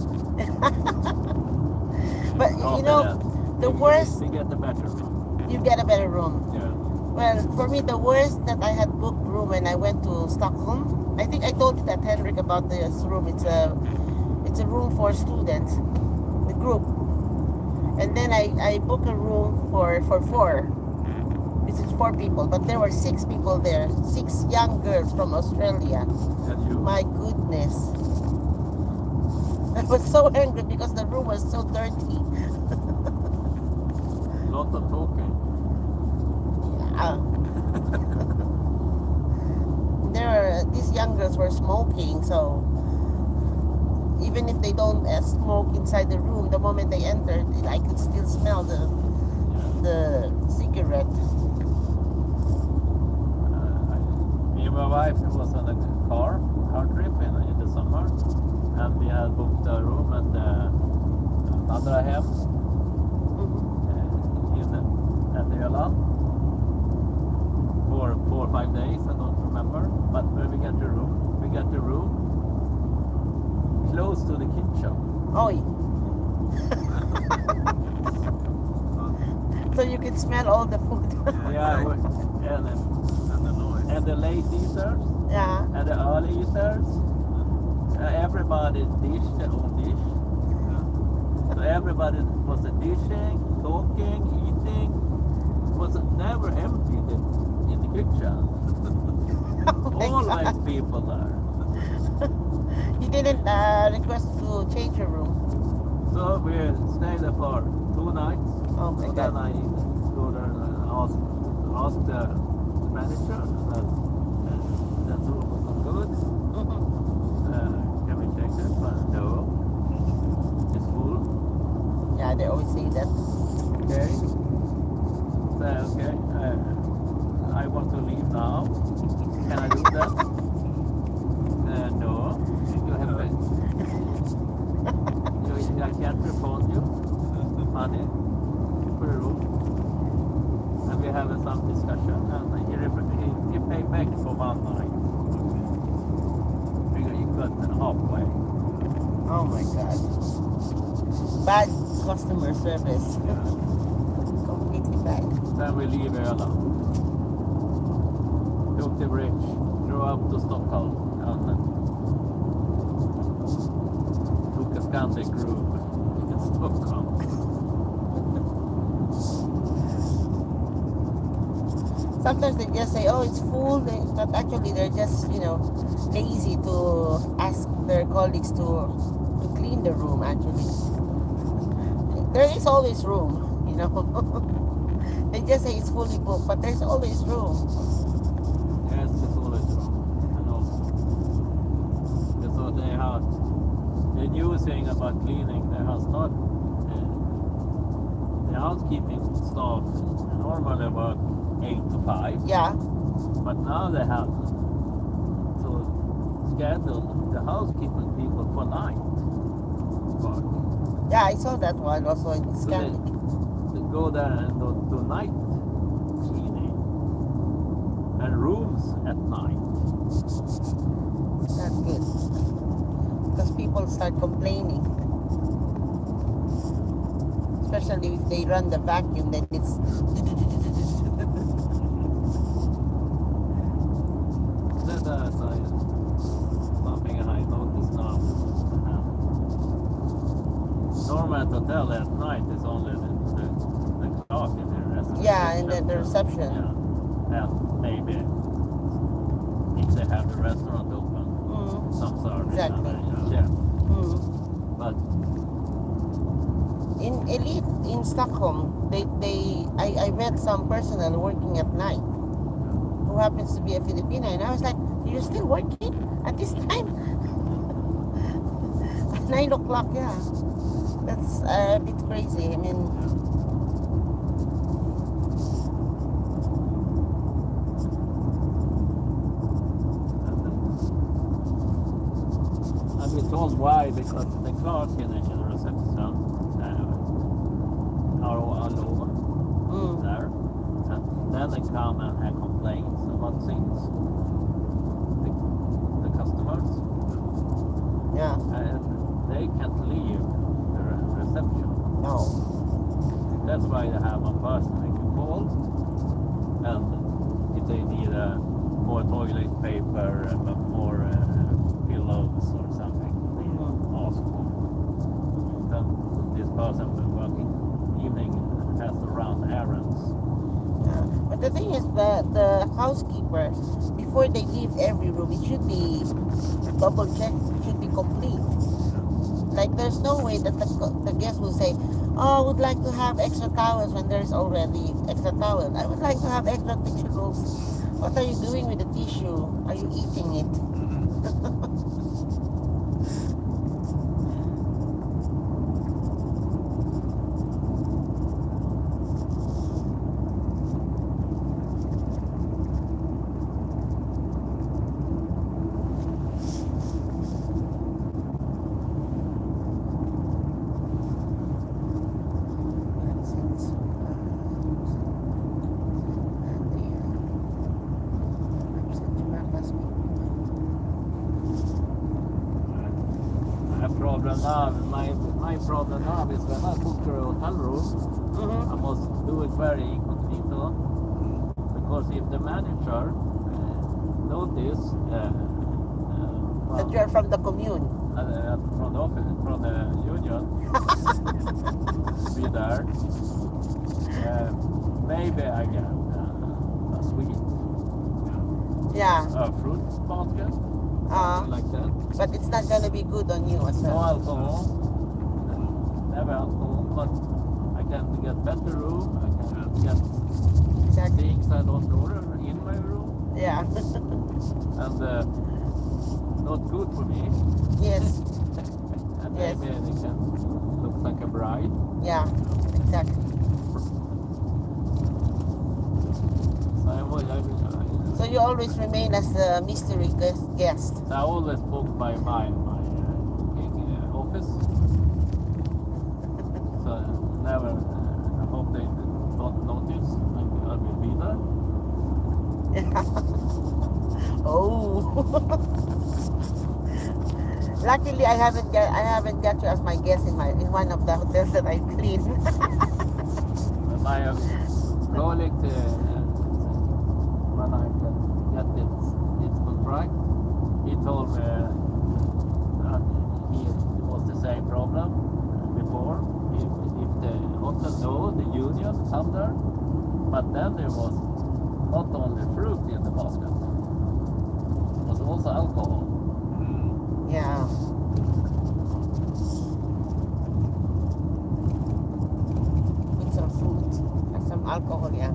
[SPEAKER 1] But you know, the worst,
[SPEAKER 3] You get the better room.
[SPEAKER 1] you get a better room.
[SPEAKER 3] Yeah.
[SPEAKER 1] Well, for me, the worst that I had booked room when I went to Stockholm. I think I told you that, Henrik, about this room. It's a room for students, the group. And then I booked a room for 4. This is 4 people, but there were 6 people there. 6 young girls from Australia.
[SPEAKER 3] And you?
[SPEAKER 1] My goodness. I was so angry because the room was so dirty.
[SPEAKER 3] Lot of talking.
[SPEAKER 1] Yeah. These young girls were smoking, so even if they don't smoke inside the room, the moment they entered, I could still smell the cigarette.
[SPEAKER 3] Me and my wife was on a car trip in the summer, and we had booked a room at Andra Hem at Öland for 4 or 5 days. I don't remember, but when we got the room close to the kitchen.
[SPEAKER 1] Oi. So you could smell all the food.
[SPEAKER 3] Yeah,
[SPEAKER 2] And the noise.
[SPEAKER 3] and the late eaters
[SPEAKER 1] Yeah.
[SPEAKER 3] and the early eaters. Everybody dished their own dish. So everybody was dishing, talking, eating. Was never empty in the kitchen.
[SPEAKER 1] Oh my
[SPEAKER 3] Always
[SPEAKER 1] God.
[SPEAKER 3] people there.
[SPEAKER 1] You didn't request to change your room.
[SPEAKER 3] So we stayed there for 2 nights.
[SPEAKER 1] Oh my
[SPEAKER 3] So then
[SPEAKER 1] God.
[SPEAKER 3] I go there and ask the manager that room was not good.
[SPEAKER 1] Mhm.
[SPEAKER 3] Can we check that? But no, it's full.
[SPEAKER 1] Yeah, they always say that.
[SPEAKER 3] Okay. So okay, I want to leave now. Can I do that? No, you have paid. I can't refund you money for the room. And we have some discussion, and he paid back for 1 night. You got halfway.
[SPEAKER 1] Oh my God. Bad customer service. Completely bad.
[SPEAKER 3] Then we leave Öland. Took the bridge, drove up to Stockholm, and took a Scandic room in Stockholm.
[SPEAKER 1] So sometimes they just say, "Oh, it's full," but actually they're just lazy to ask their colleagues to clean the room. Actually, there is always room. They just say it's fully booked, but there's always room.
[SPEAKER 3] Yes, it's always wrong. I know. So they have the new thing about cleaning. They have not the housekeeping staff normally work 8 to 5,
[SPEAKER 1] Yeah,
[SPEAKER 3] but now they have to schedule the housekeeping people for night work.
[SPEAKER 1] yeah, I saw that one also in
[SPEAKER 3] So they
[SPEAKER 1] Scandic.
[SPEAKER 3] go there and do night cleaning and rooms at night.
[SPEAKER 1] It's not good because people start complaining, especially if they run the vacuum. Then it's
[SPEAKER 3] That's something I noticed now. Normal at hotel at night is only the clock in the reception.
[SPEAKER 1] yeah, and then the reception.
[SPEAKER 3] Yeah. And maybe if they have the restaurant open,
[SPEAKER 1] Mm,
[SPEAKER 3] some service
[SPEAKER 1] Exactly.
[SPEAKER 3] and a chef.
[SPEAKER 1] mm.
[SPEAKER 3] But
[SPEAKER 1] In Elite in Stockholm, I met some personnel working at night who happens to be a Filipina, and I was like, "You're still working at this time?" At 9 o'clock, yeah. That's a bit crazy. I mean,
[SPEAKER 3] I've been told why, because the clerk in the reception are all over
[SPEAKER 1] mm,
[SPEAKER 3] there. And then they come and have complaints about things. The customers.
[SPEAKER 1] yeah,
[SPEAKER 3] And they can't leave the reception.
[SPEAKER 1] no,
[SPEAKER 3] That's why they have one person they can call. And if they need more toilet paper, more pillows or something, they ask for. Then this person working evening has to run errands.
[SPEAKER 1] yeah. But the thing is, the housekeeper, before they leave every room, it should be double checked. It should be complete. Like, there's no way that the guest will say, "Oh, I would like to have extra towels," when there's already extra towel. "I would like to have extra tissue rolls." What are you doing with the tissue? Are you eating it?
[SPEAKER 3] Problem now, my problem now is when I book a hotel room, I must do it very incognito, because if the manager notice
[SPEAKER 1] That you're from the commune.
[SPEAKER 3] from the office, from the union, be there, maybe I get a sweet,
[SPEAKER 1] Yeah,
[SPEAKER 3] a fruit basket, like that.
[SPEAKER 1] but it's not gonna be good on you as
[SPEAKER 3] No
[SPEAKER 1] well.
[SPEAKER 3] alcohol, never alcohol, but I can get better room, I can get
[SPEAKER 1] Exactly.
[SPEAKER 3] things I don't order in my room,
[SPEAKER 1] Yeah.
[SPEAKER 3] and not good for me,
[SPEAKER 1] Yes.
[SPEAKER 3] and
[SPEAKER 1] Yes.
[SPEAKER 3] maybe they can look like a bride.
[SPEAKER 1] Yeah. Exactly.
[SPEAKER 3] So I always,
[SPEAKER 1] So you always remain as a mystery guest.
[SPEAKER 3] I always book by my booking office, so never, I hope they don't notice, I will be there.
[SPEAKER 1] Oh. Luckily, I haven't got you as my guest in one of the hotels that I clean.
[SPEAKER 3] My colleague, when I get its contract, he told me that it was the same problem before. If the hotel know the union come there, but then there was not only in the basket. It was also alcohol.
[SPEAKER 1] Yeah. With some fruit and some alcohol, yeah.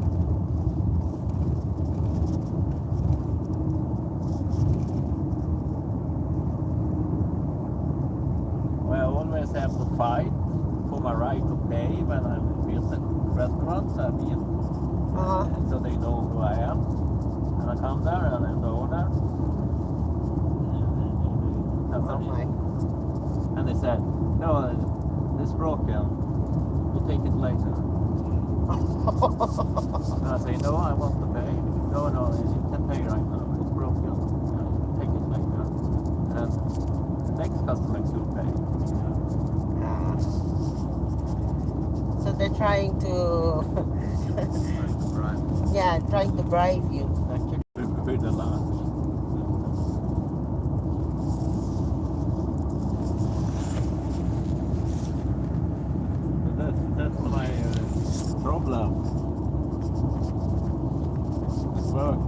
[SPEAKER 3] Well, I always have to fight for my right to pay when I visit restaurants I've been,
[SPEAKER 1] Uh-huh.
[SPEAKER 3] so they know who I am. And I come there and I order.
[SPEAKER 1] Oh my.
[SPEAKER 3] And they said, no, it's broken. We'll take it later. And I say, no, I want to pay. No, you can pay right now. It's broken. Take it later. And the next customer should pay.
[SPEAKER 1] So they're trying to, yeah, trying to bribe you.
[SPEAKER 3] Actually, with the lunch. That's my problem. It's work.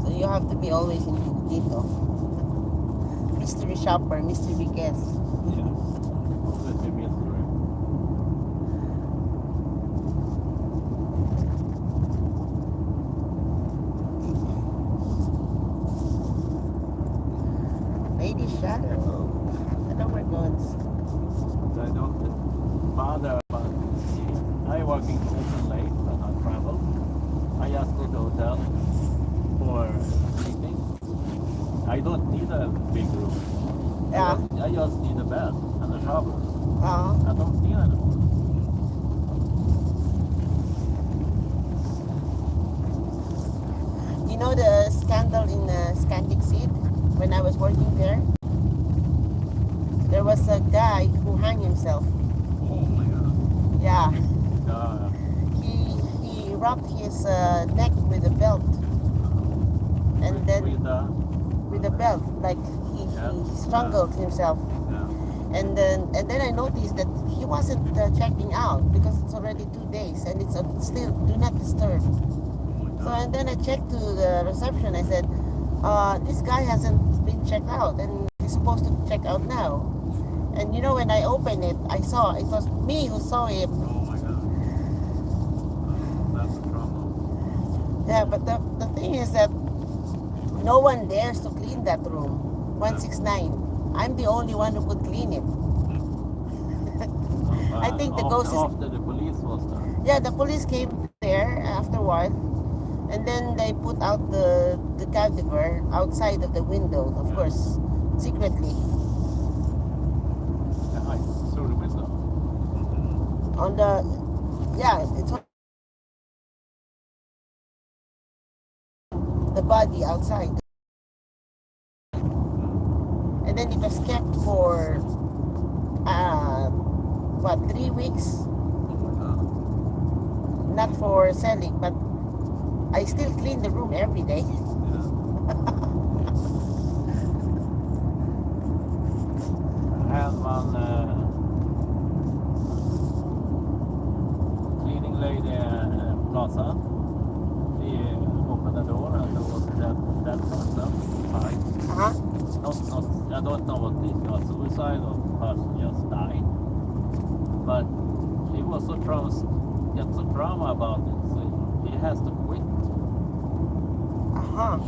[SPEAKER 1] So you have to be always in dito. Mystery shopper, mystery guest.
[SPEAKER 3] Yeah. Always a mystery.
[SPEAKER 1] Lady Shadow. Hello, we're going.
[SPEAKER 3] I don't bother about I working open late when I travel. I just go to hotel for sleeping. I don't need a big room.
[SPEAKER 1] Yeah.
[SPEAKER 3] I just need a bed and a shower.
[SPEAKER 1] Uh-huh.
[SPEAKER 3] I don't need anymore.
[SPEAKER 1] You know the scandal in Scandic Seed when I was working there? There was a guy who hung himself.
[SPEAKER 3] Oh my god.
[SPEAKER 1] Yeah.
[SPEAKER 3] Yeah.
[SPEAKER 1] He wrapped his neck with a belt. And then with a belt, like he strangled himself.
[SPEAKER 3] Yeah.
[SPEAKER 1] And then I noticed that he wasn't checking out because it's already 2 days and it's still do not disturb. So and then I checked to the reception. I said, this guy hasn't been checked out and he's supposed to check out now. And you know when I opened it, I saw it was me who saw him.
[SPEAKER 3] Oh my god. That's a trouble.
[SPEAKER 1] Yeah, but the thing is that no one dares to clean that room. 169. I'm the only one who could clean it. I think the ghost is.
[SPEAKER 3] After the police was there.
[SPEAKER 1] Yeah, the police came there after a while, and then they put out the cadaver outside of the window, of course, secretly.
[SPEAKER 3] Yeah, I saw the window.
[SPEAKER 1] On the, yeah, it's on the body outside, and then it was kept for 3 weeks, not for selling, but I still clean the room every day.
[SPEAKER 3] I had one cleaning lady Plaza. She opened the door and there was that person inside. Not, I don't know what this was, suicide or the person just died. But she was so trauma about it, so he has to quit.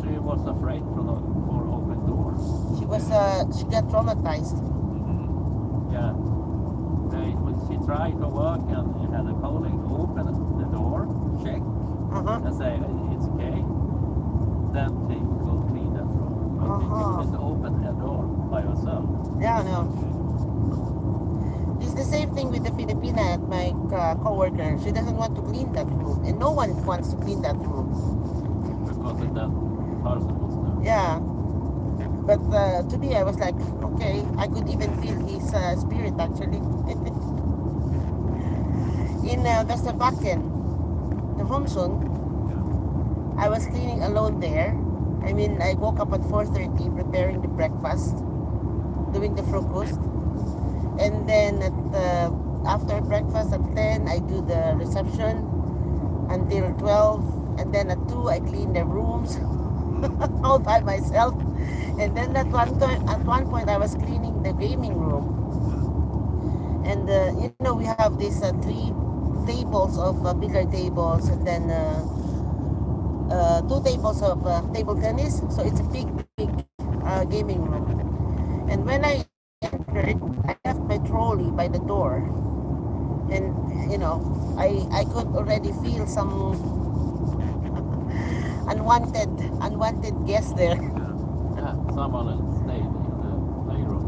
[SPEAKER 3] She was afraid for open doors.
[SPEAKER 1] She got traumatized.
[SPEAKER 3] Yeah. When she tried to work and he had a colleague open the door, check, and say it's okay, then they would go clean that room. But you couldn't open a door by yourself.
[SPEAKER 1] Yeah, no. It's the same thing with the Filipina at my co-worker. She doesn't want to clean that room, and no one wants to clean that room.
[SPEAKER 3] Because of that person was there.
[SPEAKER 1] Yeah. But to me, I was like, okay, I could even feel his spirit actually. In Västerbacken, the Homsun, I was cleaning alone there. I mean, I woke up at 4:30 preparing the breakfast, doing the frukost. And then after breakfast at 10, I do the reception until 12. and then at 2 I clean the rooms all by myself. And then at one point I was cleaning the gaming room, and you know, we have these 3 tables of billiard tables, and then 2 tables of table tennis. So it's a big gaming room. And when I entered, I left my trolley by the door, and you know, I could already feel some unwanted guests there.
[SPEAKER 3] Yeah, someone else stayed in the playroom.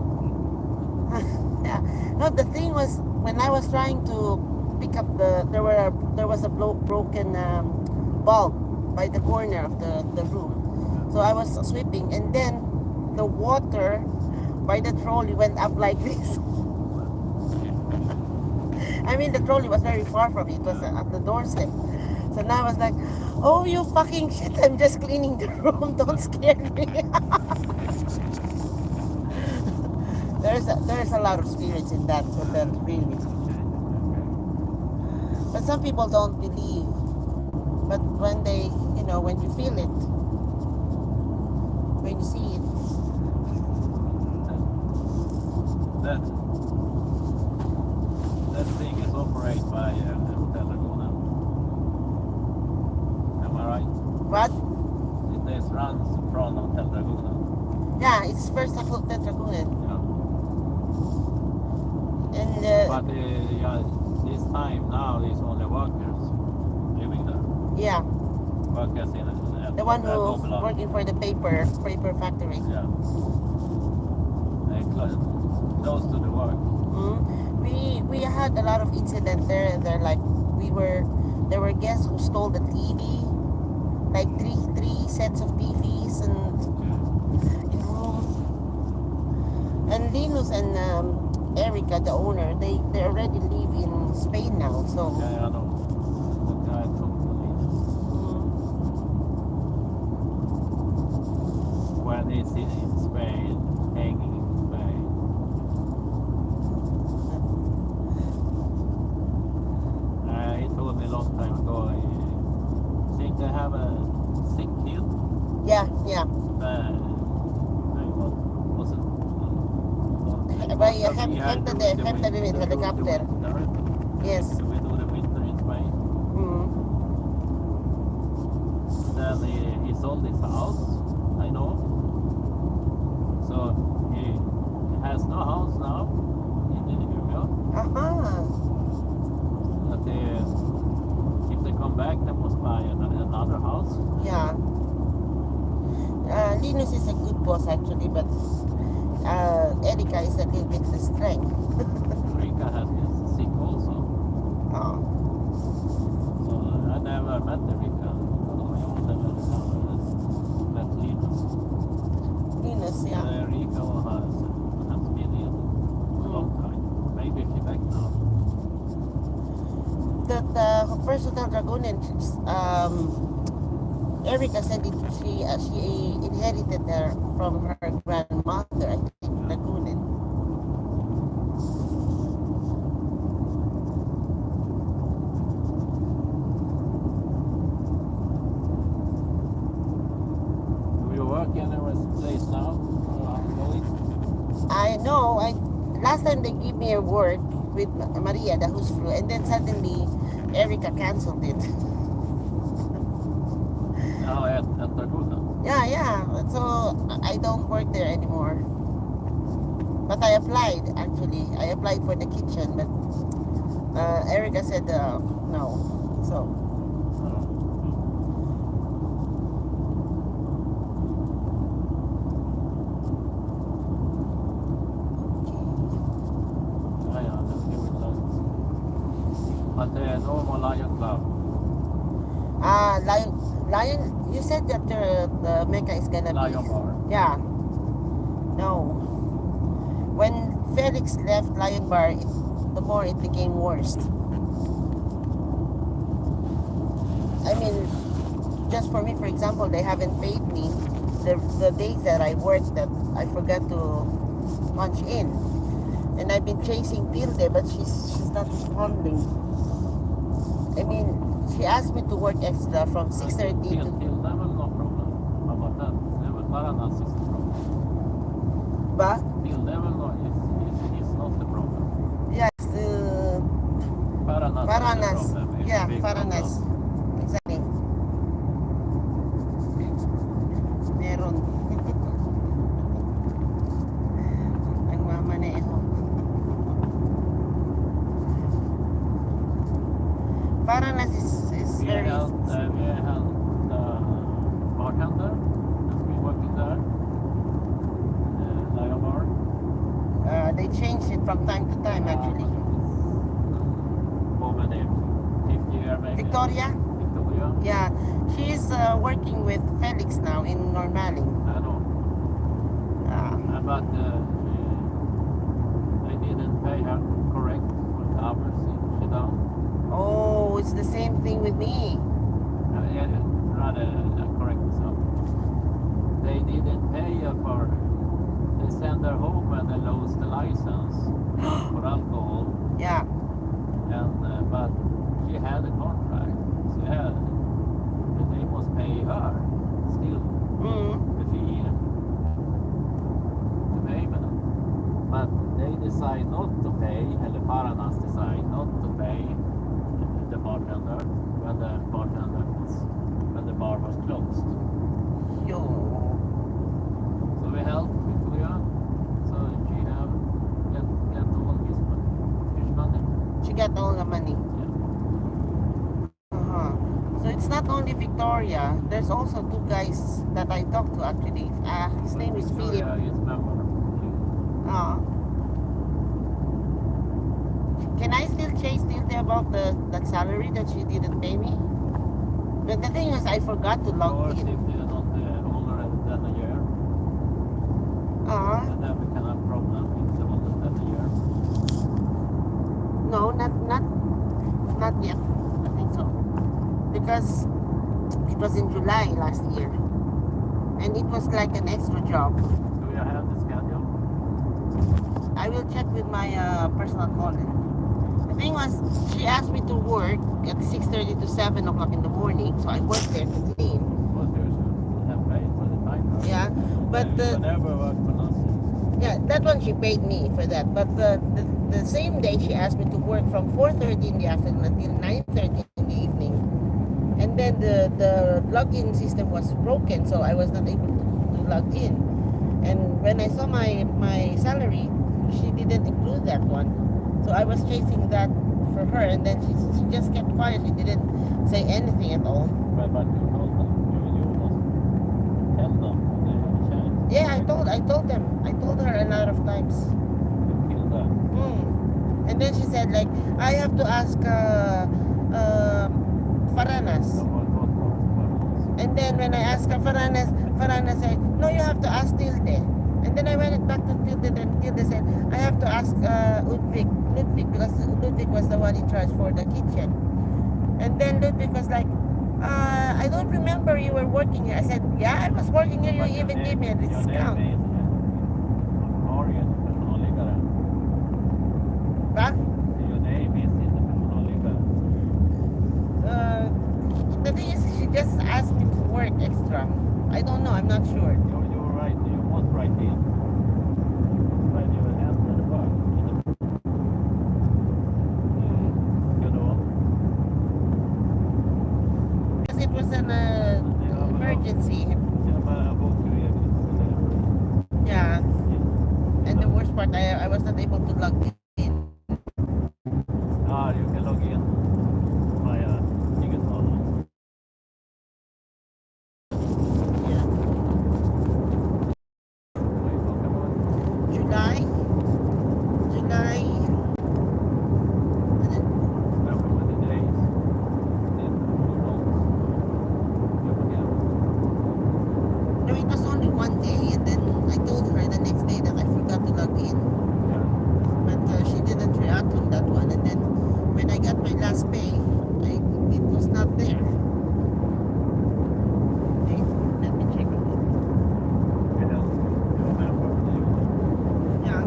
[SPEAKER 1] Yeah. No, the thing was, when I was trying to pick up there was a broken bulb by the corner of the room. So I was sweeping, and then the water by the trolley went up like this. I mean, the trolley was very far from it. It was at the doorstep. So now I was like, oh, you fucking shit, I'm just cleaning the room. Don't scare me. There's a lot of spirits in that hotel, really. But some people don't believe. But when they, you know, when you feel it, when you see it.
[SPEAKER 3] That thing is operated by Hotel Laguna. Am I right?
[SPEAKER 1] But
[SPEAKER 3] It is runs from Hotel Laguna.
[SPEAKER 1] yeah, it's first at Hotel Laguna.
[SPEAKER 3] Yeah.
[SPEAKER 1] And
[SPEAKER 3] But yeah, this time now there's only workers living there.
[SPEAKER 1] yeah,
[SPEAKER 3] Workers in
[SPEAKER 1] the one who's
[SPEAKER 3] Gobelin.
[SPEAKER 1] working for the paper factory.
[SPEAKER 3] Yeah. They close to the work.
[SPEAKER 1] We had a lot of incidents there. There there were guests who stole the TV, like three sets of TVs and in rooms. And Linus and Erica, the owner, they already live in Spain now. So
[SPEAKER 3] Yeah, I know. But I talked to Linus. When he's in Spain, hanging in Spain. He told me a long time ago, I think they have a sick kid.
[SPEAKER 1] yeah.
[SPEAKER 3] Was it?
[SPEAKER 1] By hämtade med helikopter. Yes.
[SPEAKER 3] So we do the winter in Spain. Then he sold his house, I know. So he has no house now in Umeå. But if they come back, they must buy another house.
[SPEAKER 1] Yeah. Linus is a good boss actually, but Erika is a little bit strange.
[SPEAKER 3] Rika has been sick also.
[SPEAKER 1] Oh.
[SPEAKER 3] So I never met Rika. I only met Linus.
[SPEAKER 1] Linus, yeah.
[SPEAKER 3] Rika has been in a long time. Maybe she's back now.
[SPEAKER 1] That first Hotel Dragonen, Erica said she inherited her from her grandmother, I think, Dragonen.
[SPEAKER 3] Do you work in a place now?
[SPEAKER 1] I know. Last time they gave me a work with Maria, the husfru, and then suddenly Erica canceled it.
[SPEAKER 3] Now at Laguna.
[SPEAKER 1] Yeah. So I don't work there anymore. But I applied, actually. I applied for the kitchen, but Erica said no. So
[SPEAKER 3] But no more Lion Club.
[SPEAKER 1] Lion, you said that the Mecca is gonna
[SPEAKER 3] Lion
[SPEAKER 1] be.
[SPEAKER 3] Bar.
[SPEAKER 1] Yeah. No. When Felix left Lion Bar, the more it became worse. I mean, just for me, for example, they haven't paid me the days that I worked that I forgot to punch in. And I've been chasing Tilde, but she's not responding. I mean, she asked me to work extra from 6:30
[SPEAKER 3] Till
[SPEAKER 1] to.
[SPEAKER 3] them will no problem. How about that? They will Paranas is the problem.
[SPEAKER 1] But
[SPEAKER 3] Till them will not is not the problem.
[SPEAKER 1] yes,
[SPEAKER 3] Paranas,
[SPEAKER 1] Paranas.
[SPEAKER 3] is the problem. It's
[SPEAKER 1] Yeah,
[SPEAKER 3] a big
[SPEAKER 1] Paranas.
[SPEAKER 3] problem.
[SPEAKER 1] Exactly. Meron. Nagmamaneho. Paranas is
[SPEAKER 3] We
[SPEAKER 1] very.
[SPEAKER 3] helped the bartender that's been working there. Lion Bar.
[SPEAKER 1] They changed it from time to time actually.
[SPEAKER 3] Over there, 50 years maybe.
[SPEAKER 1] Victoria?
[SPEAKER 3] Victoria.
[SPEAKER 1] Yeah, she's working with Felix now in Normaling.
[SPEAKER 3] I know. But they didn't pay her correct for the hours she done.
[SPEAKER 1] Oh, it's the same thing with me.
[SPEAKER 3] Rather correct so. They didn't pay her for. They sent her home when they lost the license for alcohol.
[SPEAKER 1] Yeah.
[SPEAKER 3] And but she had a contract, so yeah, they must pay her still
[SPEAKER 1] Mm.
[SPEAKER 3] the fee to payment. But they decide not to pay, and the Paranas decide not to pay the bartender when the bar was closed.
[SPEAKER 1] Yo.
[SPEAKER 3] So we helped Victoria, so she have get all his money.
[SPEAKER 1] She got all the money.
[SPEAKER 3] Yeah.
[SPEAKER 1] Uh-huh. So it's not only Victoria. There's also two guys that I talked to actually. His name is Philip.
[SPEAKER 3] Victoria is member.
[SPEAKER 1] Can I still chase Tilde about that salary that she didn't pay me? But the thing is, I forgot to
[SPEAKER 3] Or
[SPEAKER 1] log
[SPEAKER 3] if
[SPEAKER 1] in.
[SPEAKER 3] they're not older than a year,
[SPEAKER 1] Uh-huh.
[SPEAKER 3] and then we can have problem if they're older than a year.
[SPEAKER 1] No, not yet. I think so. Because it was in July last year. And it was like an extra job.
[SPEAKER 3] Do you have the schedule?
[SPEAKER 1] I will check with my personal caller. The thing was, she asked me to work at 6:30 to 7 o'clock in the morning. So I worked there to clean.
[SPEAKER 3] What you should have paid for the time.
[SPEAKER 1] Yeah. But
[SPEAKER 3] you never work for nothing.
[SPEAKER 1] yeah, that one she paid me for that. But the same day she asked me to work from 4:30 in the afternoon until 9:30 in the evening. And then the login system was broken, so I was not able to log in. And when I saw my salary, she didn't include that one. So I was chasing that for her, and then she just kept quiet. She didn't say anything at all.
[SPEAKER 3] But you told them. You must tell them they have a chance.
[SPEAKER 1] Yeah, I told them. I told her a lot of times.
[SPEAKER 3] You kill them.
[SPEAKER 1] And then she said like, I have to ask Faranas. And then when I asked her Faranas said, no, you have to ask Tilde. And then I went back to Tilde, and Tilde said, I have to ask Ludwig, because Ludwig was the one in charge for the kitchen. And then Ludwig was like, I don't remember you were working here. I said, yeah, I was working here. You even gave me a discount. Huh?
[SPEAKER 3] Your name is in the personal
[SPEAKER 1] The thing is, she just asked me to work extra. I don't know. I'm not sure.
[SPEAKER 3] You were right. You was right in. When you entered the work. You know.
[SPEAKER 1] Because it was an emergency. Yeah. And the worst part, I was not able to log in.
[SPEAKER 3] You can log in via digital.
[SPEAKER 1] Yeah.
[SPEAKER 3] What are you talking about?
[SPEAKER 1] July.
[SPEAKER 3] Remember what the days? Then who knows? You forget.
[SPEAKER 1] No, it was only one day, and then I told her the next day that I forgot to log in.
[SPEAKER 3] Yeah.
[SPEAKER 1] But she didn't react on that one. And then when I got my last pay, it was not there. Okay, let me check again.
[SPEAKER 3] You know, you remember.
[SPEAKER 1] Yeah.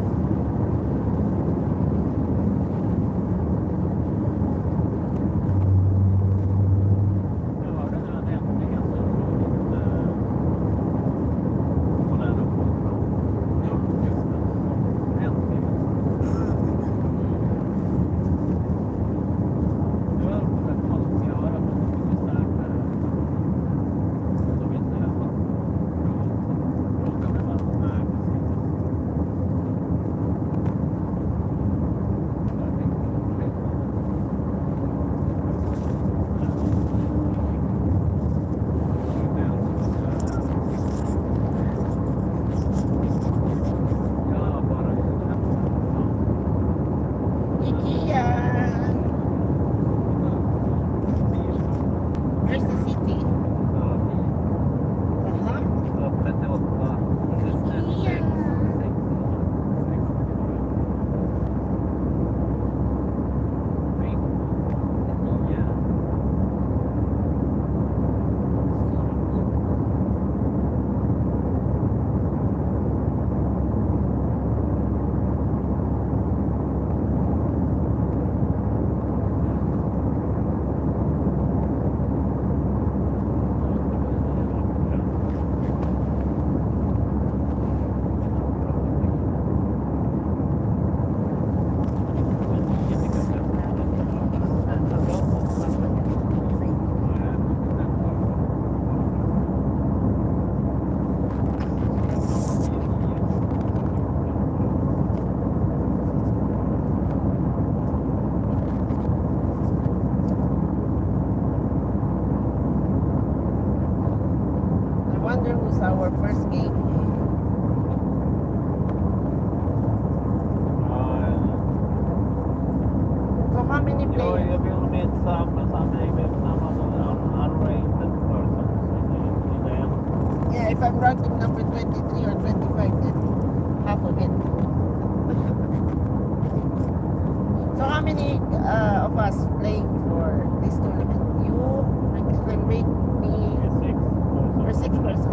[SPEAKER 1] wonder who's our first game. So how many
[SPEAKER 3] Jag
[SPEAKER 1] players?
[SPEAKER 3] vill med samma unrated person.
[SPEAKER 1] Yeah, if I'm ranking number 23 or 25, then half of it. So how many of us playing for this tournament? You, I can rate me, or 6 persons.